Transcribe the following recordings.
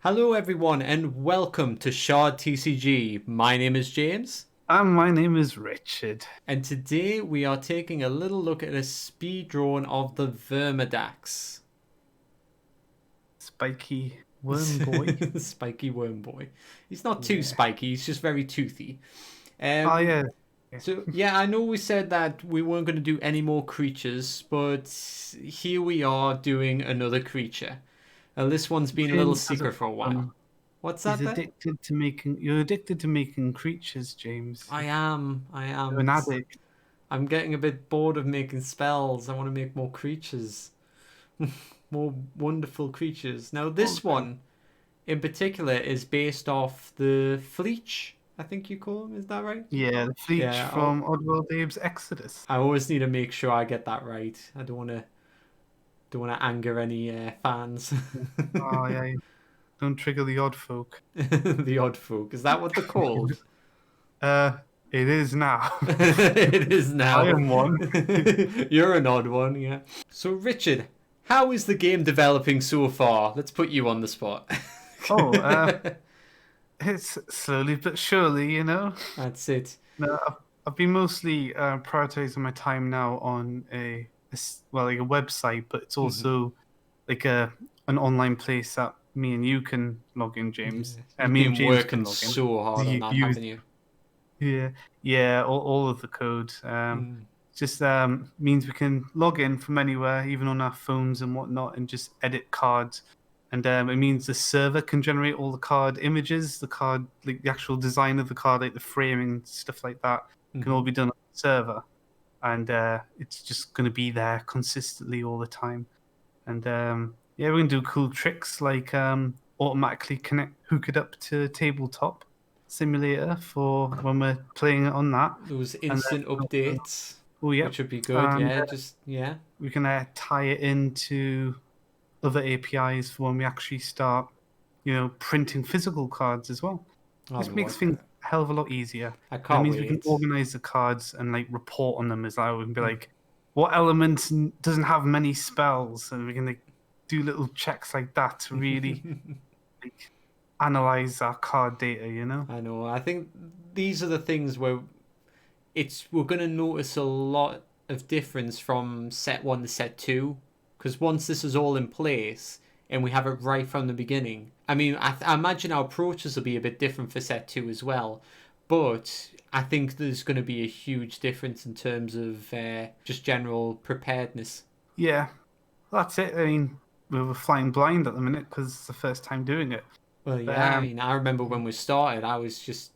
Hello everyone and welcome to Shard TCG. My name is James And my name is Richard. and today we are taking a little look at a speed drawing of the Vermidax. Spiky Worm Boy. Spiky Worm Boy. He's not too Yeah. spiky, he's just very toothy. Oh, Um, yeah. Yeah. so yeah, I know we said that we weren't going to do any more creatures, but here we are doing another creature. This one's been a little James has a secret for a while. problem. What's He's that then? addicted to making. You're addicted to making creatures, James. I am. I You're am. an addict. I'm getting a bit bored of making spells. I want to make more creatures. More wonderful creatures. Now, this Okay. one in particular is based off the Fleech, I think you call him. Is that right? Yeah, the Fleech Yeah, from Oddworld Abe's Exodus. I always need to make sure I get that right. I don't want to anger any fans. Oh, yeah. Don't trigger the odd folk. The odd folk. Is that what they're called? Uh, it is now. It is I now. am one. You're an odd one, yeah. So, Richard, how is the game developing so far? Let's put you on the spot. Oh, it's slowly but surely, you know. That's it. No, I've been mostly prioritizing my time now on like a website, but it's Mhm. also like an online place that me and you can log in, Yeah. James. You've Me and been James can working log in. so hard on You, that, you haven't you? yeah, yeah, all of the code. Mm. Just means we can log in from anywhere, even on our phones and whatnot, and just edit cards. And it means the server can generate all the card images, the card, like the actual design of the card, like the framing, stuff like that, can all Hmm. be done on the server. And it's just going to be there consistently all the time. And yeah, we can do cool tricks like automatically hook it up to tabletop simulator for when we're playing it on that. Those And instant then, updates, oh, which yep. would be good. And Yeah, just yeah. we can tie it into other APIs for when we actually start, printing physical cards as well. Oh This makes Lord, things a hell of a lot easier. I And it can't means we can wait. organize the cards and like report on them as well. We can be Mm. like, what element doesn't have many spells? And we can like do little checks like that to really like analyze our card data, you know? I know. I think these are the things where we're gonna notice a lot of difference from set one to set two, because once this is all in place and we have it right from the beginning. I mean, I imagine our approaches will be a bit different for set two as well, but I think there's going to be a huge difference in terms of just general preparedness. Yeah, that's it. I mean, we were flying blind at the minute because it's the first time doing it. Well, But yeah, I mean, I remember when we started, I was just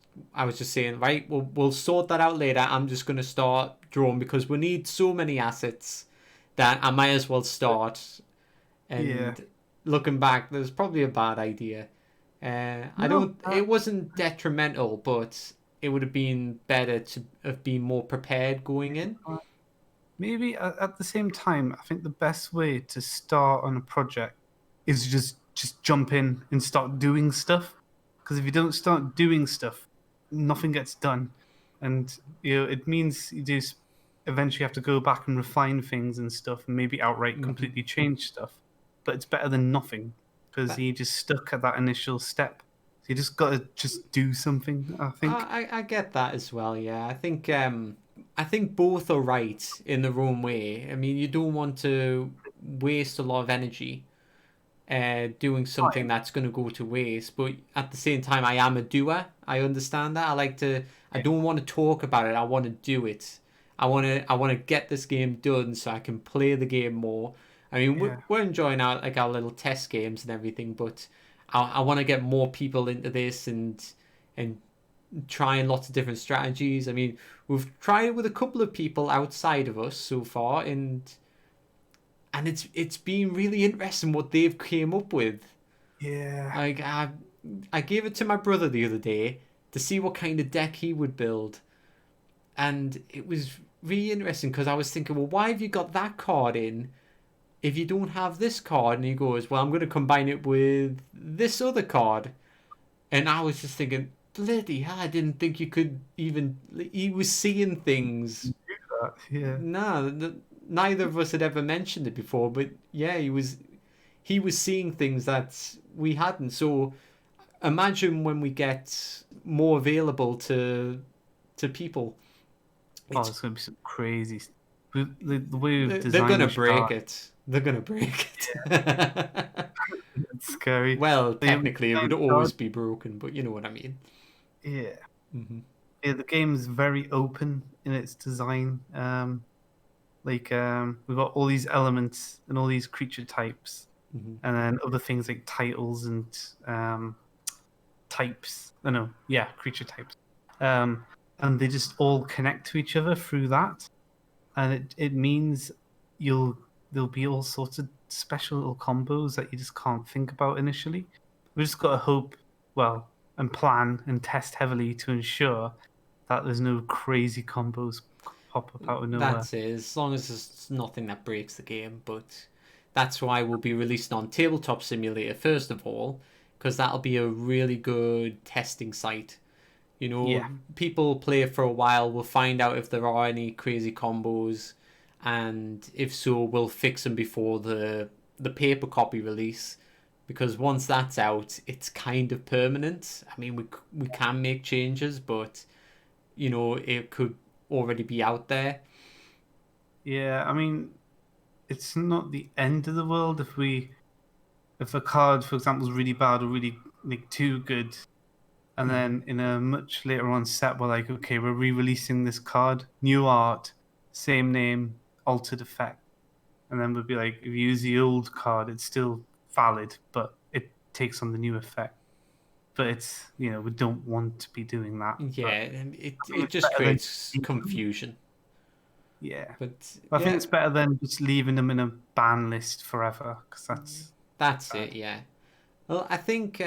saying, right, we'll sort that out later. I'm just going to start drawing because we need so many assets that I might as well start. yeah, And looking back, that was probably a bad idea. I no, don't. It wasn't detrimental, but it would have been better to have been more prepared going in. uh, maybe at the same time, I think the best way to start on a project is just jump in and start doing stuff. Because if you don't start doing stuff, nothing gets done, and it means you do eventually have to go back and refine things and stuff, and maybe outright Hmm. completely change stuff. But it's better than nothing because But you just stuck at that initial step. So you just got to just do something. I think. I get that as well. Yeah, I think both are right in their own way. I mean, you don't want to waste a lot of energy doing something Time. that's going to go to waste. But at the same time, I am a doer. I understand that. I like to. I Yeah. don't want to talk about it. I want to do it. I want to get this game done so I can play the game more. I mean, we're, Yeah. we're enjoying our little test games and everything, but I want to get more people into this and trying lots of different strategies. I mean, we've tried it with a couple of people outside of us so far, and it's been really interesting what they've came up with. Yeah. Like I gave it to my brother the other day to see what kind of deck he would build, and it was really interesting because I was thinking, well, why have you got that card in if you don't have this card? And he goes, well, I'm going to combine it with this other card, and I was just thinking, bloody hell, I didn't think you could even. He was seeing things. Yeah. No, neither of us had ever mentioned it before, but yeah, he was. he was seeing things that we hadn't. So imagine when we get more available to people. Oh, It's it's gonna be some crazy. The way we've they're designed gonna the break shard, it. They're gonna break it. it's scary. Well, The way we've technically, it would designed the shard, always be broken, but you know what I mean. yeah, Hmm. yeah. The game's very open in its design. We've got all these elements and all these creature types, Hmm. and then other things like titles and types. Oh, no, yeah, creature types. Um, and they just all connect to each other through that, and it means you'll there'll be all sorts of special little combos that you just can't think about initially. We just got to hope, well, and plan and test heavily to ensure that there's no crazy combos pop up out of nowhere. That's it. As long as there's nothing that breaks the game, but that's why we'll be releasing on Tabletop Simulator first of all, because that'll be a really good testing site. You Yeah, know, people play it for a while. We'll find out if there are any crazy combos, and if so, we'll fix them before the paper copy release. Because once that's out, it's kind of permanent. I mean, we can make changes, but you know, it could already be out there. yeah. I mean, it's not the end of the world if a card, for example, is really bad or really like too good, and Hmm. then in a much later on set, we're like, okay, we're re-releasing this card, new art, same name, altered effect, and then we'll be like, if you use the old card, it's still valid, but it takes on the new effect. But it's we don't want to be doing that. Yeah, But and I think it it's just better than creates confusion. yeah. But I think yeah, it's better than just leaving them in a ban list forever because that's that's bad. it. Yeah. Well, I think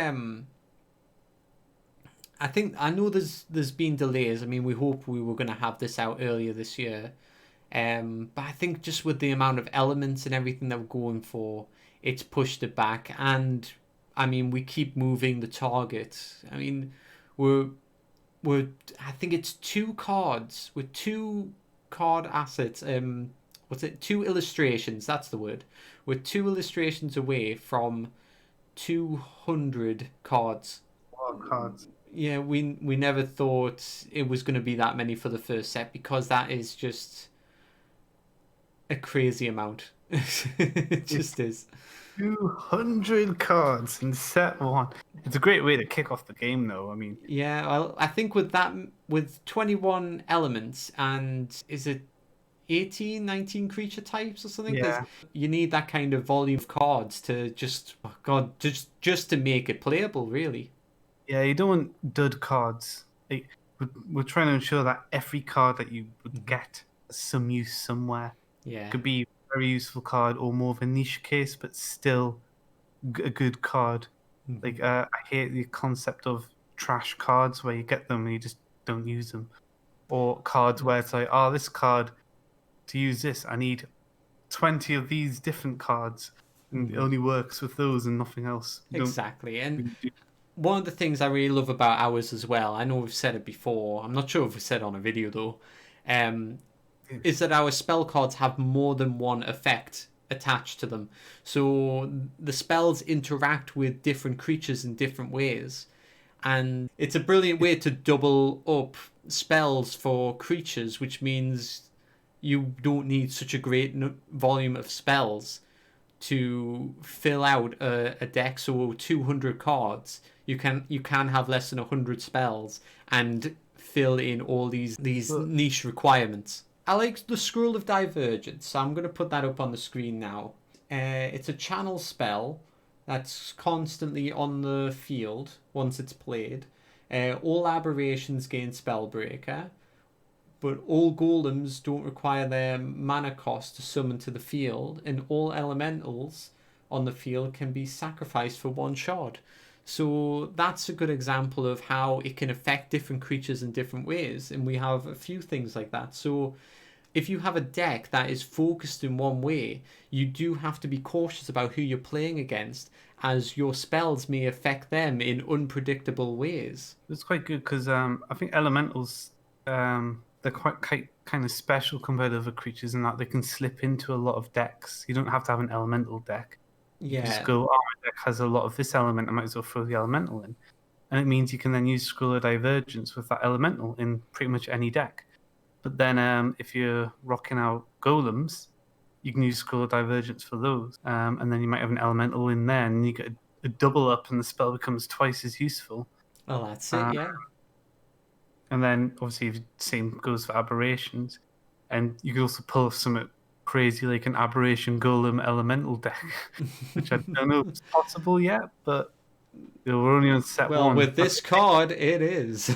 I know there's been delays. I mean, we hope we were going to have this out earlier this year. But I think just with the amount of elements and everything that we're going for, it's pushed it back. And I mean, we keep moving the target. I mean, we're we're I think it's two cards with two card assets. What's it? Two illustrations. That's the word. We're two illustrations away from 200 cards. Wild cards. Yeah, we never thought it was going to be that many for the first set because that is just a crazy amount. It It's just is. 200 cards in set one. It's a great way to kick off the game, though. I mean, Yeah, well, I think with that, with 21 elements and is it 18, 19 creature types or something? There's, yeah, you need that kind of volume of cards to just, oh God, just to make it playable, really. yeah, you don't want dud cards. We're trying to ensure that every card that you would Hmm. get has some use somewhere. Yeah. Could be a very useful card or more of a niche case, but still a good card. Hmm. I hate the concept of trash cards where you get them and you just don't use them, or cards where it's like, oh, this card to use this, I need 20 of these different cards, and it Hmm. only works with those and nothing else. You don't Exactly. And really do. one of the things I really love about ours as well, I know we've said it before, I'm not sure if we said it on a video though, um, is that our spell cards have more than one effect attached to them. So the spells interact with different creatures in different ways. And it's a brilliant way to double up spells for creatures, which means you don't need such a great volume of spells to fill out a deck. So 200 cards, you can have less than 100 spells and fill in all these But niche requirements. I like the Scroll of Divergence, so I'm going to put that up on the screen now. It's a channel spell that's constantly on the field once it's played. All aberrations gain Spellbreaker, but all golems don't require their mana cost to summon to the field, and all elementals on the field can be sacrificed for one shard. So that's a good example of how it can affect different creatures in different ways, and we have a few things like that. So if you have a deck that is focused in one way, you do have to be cautious about who you're playing against, as your spells may affect them in unpredictable ways. it's quite good because I think elementals they're quite kind of special compared to other creatures in that they can slip into a lot of decks. You don't have to have an elemental deck. You can just Yeah. go, oh, my deck has a lot of this element, I might as well throw the elemental in. And it means you can then use Scroll of Divergence with that elemental in pretty much any deck. But then if you're rocking out golems, you can use Scroll of Divergence for those. And then you might have an elemental in there, and you get a double up, and the spell becomes twice as useful. Well, that's it. Uh, Yeah. and then obviously the same goes for aberrations. And you can also pull something crazy like an aberration golem elemental deck, which I don't know if it's possible yet, but we're only on set Well, one. with this card, it is.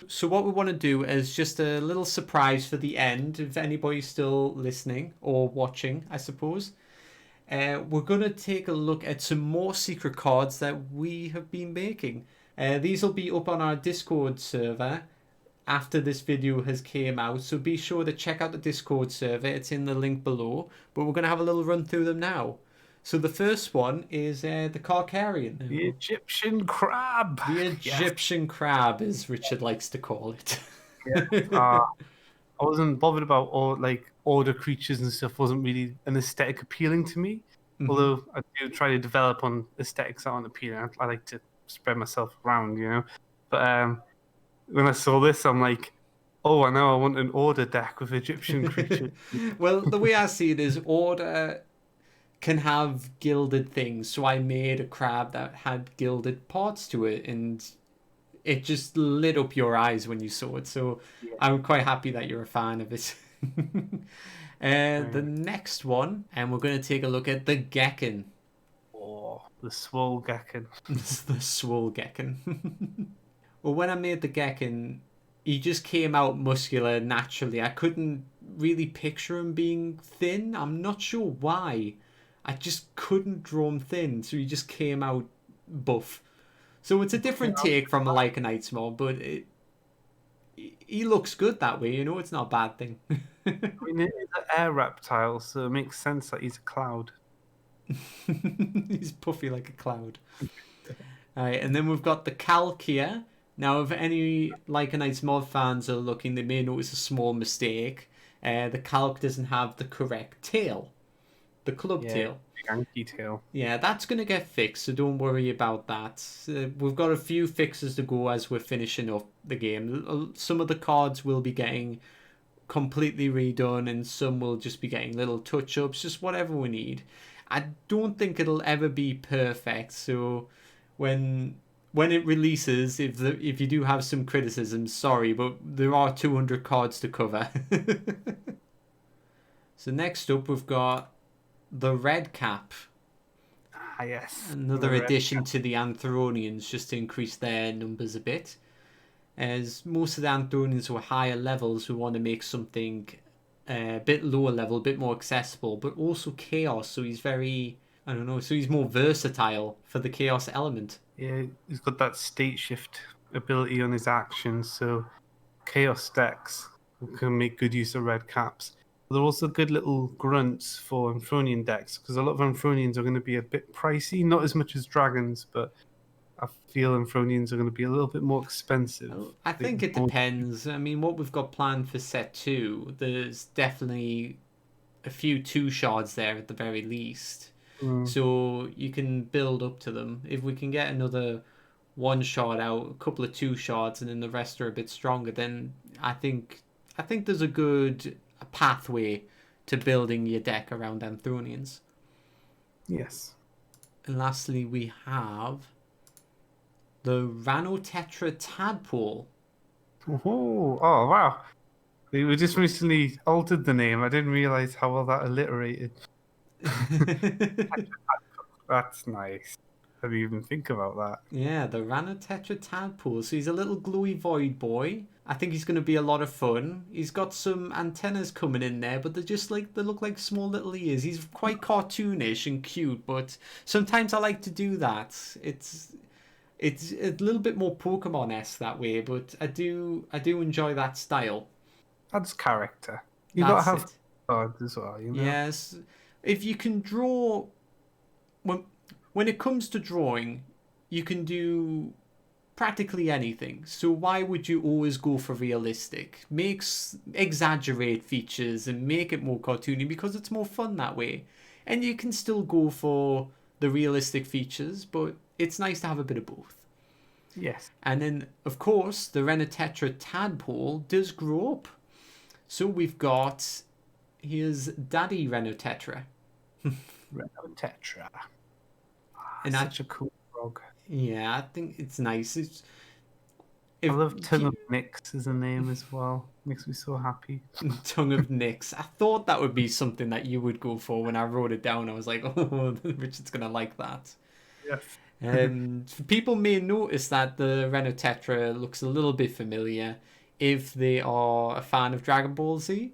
So what we want to do is just a little surprise for the end, if anybody's still listening or watching, I suppose. We're going to take a look at some more secret cards that we have been making. These will be up on our Discord server after this video has came out, so be sure to check out the Discord server. It's in the link below, but we're going to have a little run through them now. So the first one is the Carcarian. The Egyptian crab. The Egyptian crab, as Richard likes to call it. Yeah. I wasn't bothered about all order creatures and stuff. Wasn't really an aesthetic appealing to me. Mhm. Although I do try to develop on aesthetics that aren't appealing. I like to spread myself around, you know. But when I saw this, I'm like, oh, I know. I want an order deck with Egyptian creatures. Well, the way I see it is order can have gilded things, so I made a crab that had gilded parts to it, and it just lit up your eyes when you saw it. So Yeah. I'm quite happy that you're a fan of it. The next one, and we're going to take a look at the Gekken. Oh, the Swole Gekken. The Swole Gekken. Well, when I made the Gekken, he just came out muscular naturally. I couldn't really picture him being thin. I'm not sure why. I just couldn't draw him thin, so he just came out buff. So it's a different take from a Lycanite's mob, but he looks good that way, you know, it's not a bad thing. I mean, it is an air reptile, so it makes sense that he's a cloud. He's puffy like a cloud. Alright, and then we've got the Calkia. Now, if any Lycanite's mod fans are looking, they may notice a small mistake. The Calc doesn't have the correct tail. The club tail. Yankee tail. Yeah, that's going to get fixed, so don't worry about that. We've got a few fixes to go as we're finishing up the game. Some of the cards will be getting completely redone, and some will just be getting little touch-ups, just whatever we need. I don't think it'll ever be perfect, so when it releases, if you do have some criticisms, sorry, but there are 200 cards to cover. So next up, we've got the Red Cap. Ah, yes. Another addition to the Anthronians, just to increase their numbers a bit. As most of the Anthronians were higher levels, we want to make something a bit lower level, a bit more accessible, but also chaos, so he's very, I don't know, so he's more versatile for the chaos element. Yeah, he's got that state shift ability on his actions, so chaos decks can make good use of red caps. They're also good little grunts for Anthronian decks, because a lot of Anthronians are going to be a bit pricey, not as much as dragons, but I feel Anthronians are going to be a little bit more expensive. I think it depends. I mean, what we've got planned for set 2, there's definitely a few 2 shards there at the very least. So you can build up to them. If we can get another 1 shard out, a couple of 2 shards, and then the rest are a bit stronger, then I think there's a good pathway to building your deck around Anthronians. Yes. And lastly, we have the Ranotetra Tadpole. Oh, wow. We just recently altered the name. I didn't realize how well that alliterated. That's nice. How do you even think about that? Yeah, the Ranotetra Tadpole. So he's a little glowy void boy. I think he's going to be a lot of fun. He's got some antennas coming in there, but they're just like, they look like small little ears. He's quite cartoonish and cute, but sometimes I like to do that. It's a little bit more Pokemon-esque that way, but I do enjoy that style. That's character. You got to have cards as well, you know? Yes. If you can draw... When it comes to drawing, you can do practically anything. So why would you always go for realistic? Exaggerate features and make it more cartoony because it's more fun that way. And you can still go for the realistic features, but it's nice to have a bit of both. Yes. And then, of course, the Renotetra tadpole does grow up. So we've got, here's Daddy Renotetra. Renotetra. And Such a cool frog. Yeah, I think it's nice. I love Tongue of Nyx as a name as well. Makes me so happy. Tongue of Nyx. I thought that would be something that you would go for when I wrote it down. I was like, oh, Richard's going to like that. Yes. People may notice that the Renotetra looks a little bit familiar if they are a fan of Dragon Ball Z.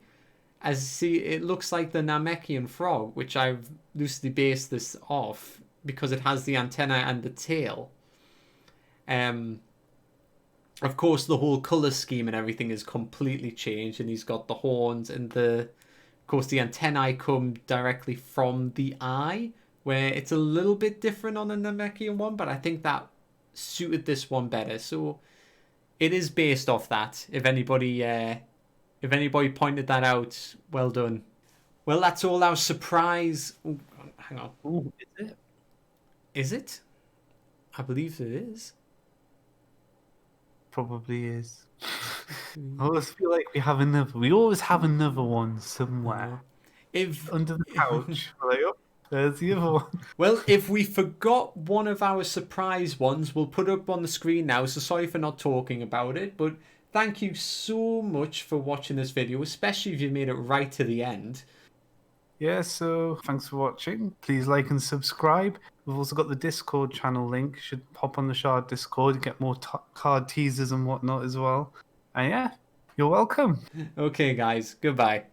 As you see, it looks like the Namekian frog, which I've loosely based this off because it has the antenna and the tail. Of course, the whole color scheme and everything is completely changed, and he's got the horns and of course, the antennae come directly from the eye, where it's a little bit different on the Namekian one, but I think that suited this one better. So it is based off that. If anybody pointed that out, well done. Well, that's all our surprise. Ooh, hang on. Ooh, is it? Is it? I believe it is. Probably is. I always feel like we always have another one somewhere. If under the couch. Like, oh, there's the other one. Well, if we forgot one of our surprise ones, we'll put it up on the screen now, so sorry for not talking about it, but thank you so much for watching this video, especially if you made it right to the end. Yeah, so thanks for watching. Please like and subscribe. We've also got the Discord channel link. Should hop on the Shard Discord, get more card teasers and whatnot as well. And yeah, you're welcome. Okay, guys, goodbye.